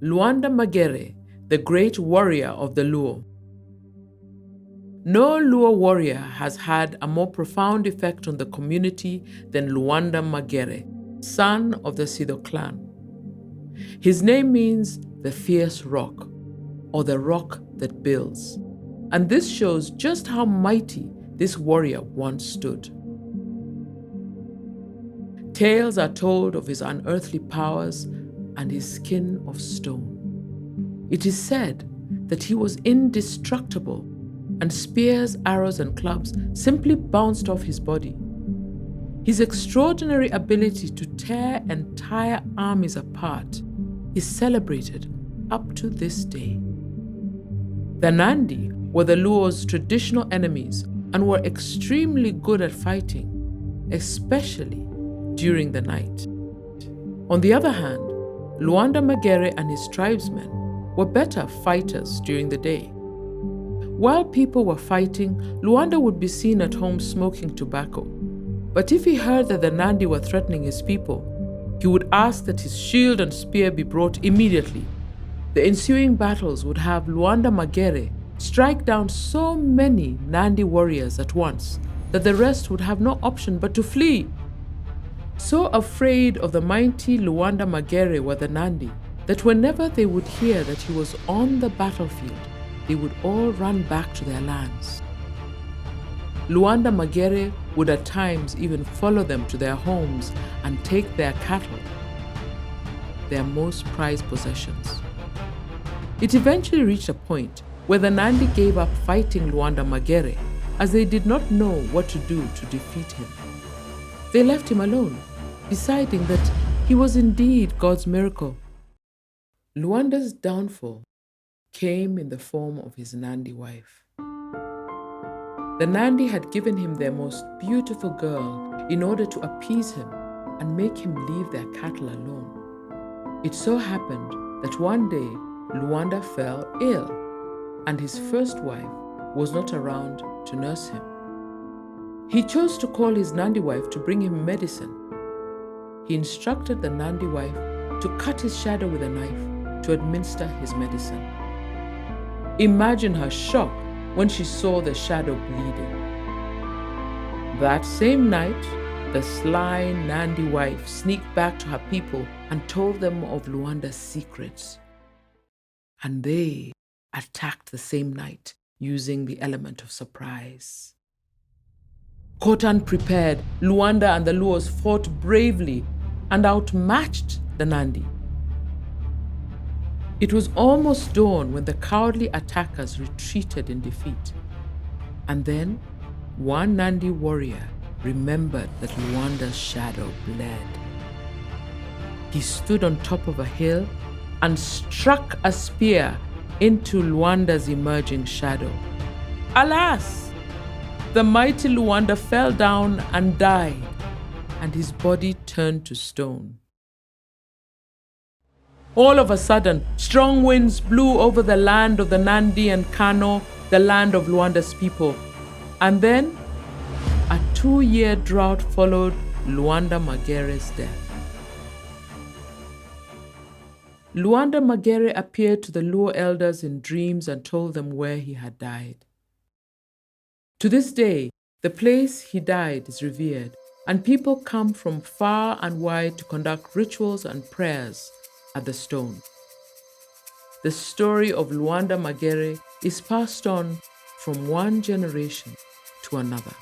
Luanda Magere, the great warrior of the Luo. No Luo warrior has had a more profound effect on the community than Luanda Magere, son of the Sido clan. His name means the fierce rock, or the rock that builds, and this shows just how mighty this warrior once stood. Tales are told of his unearthly powers and his skin of stone. It is said that he was indestructible, and spears, arrows, and clubs simply bounced off his body. His extraordinary ability to tear entire armies apart is celebrated up to this day. The Nandi were the Luo's traditional enemies and were extremely good at fighting, especially during the night. On the other hand, Luanda Magere and his tribesmen were better fighters during the day. While people were fighting, Luanda would be seen at home smoking tobacco. But if he heard that the Nandi were threatening his people, he would ask that his shield and spear be brought immediately. The ensuing battles would have Luanda Magere strike down so many Nandi warriors at once that the rest would have no option but to flee. So afraid of the mighty Luanda Magere were the Nandi that whenever they would hear that he was on the battlefield, they would all run back to their lands. Luanda Magere would at times even follow them to their homes and take their cattle, their most prized possessions. It eventually reached a point where the Nandi gave up fighting Luanda Magere as they did not know what to do to defeat him. They left him alone, deciding that he was indeed God's miracle. Luanda's downfall came in the form of his Nandi wife. The Nandi had given him their most beautiful girl in order to appease him and make him leave their cattle alone. It so happened that one day Luanda fell ill, and his first wife was not around to nurse him. He chose to call his Nandi wife to bring him medicine. He instructed the Nandi wife to cut his shadow with a knife to administer his medicine. Imagine her shock when she saw the shadow bleeding. That same night, the sly Nandi wife sneaked back to her people and told them of Luanda's secrets. And they attacked the same night using the element of surprise. Caught unprepared, Luanda and the Luos fought bravely and outmatched the Nandi. It was almost dawn when the cowardly attackers retreated in defeat. And then, one Nandi warrior remembered that Luanda's shadow bled. He stood on top of a hill and struck a spear into Luanda's emerging shadow. Alas! The mighty Luanda fell down and died, and his body turned to stone. All of a sudden, strong winds blew over the land of the Nandi and Kano, the land of Luanda's people. And then, a 2-year drought followed Luanda Magere's death. Luanda Magere appeared to the Luo elders in dreams and told them where he had died. To this day, the place he died is revered, and people come from far and wide to conduct rituals and prayers at the stone. The story of Luanda Magere is passed on from one generation to another.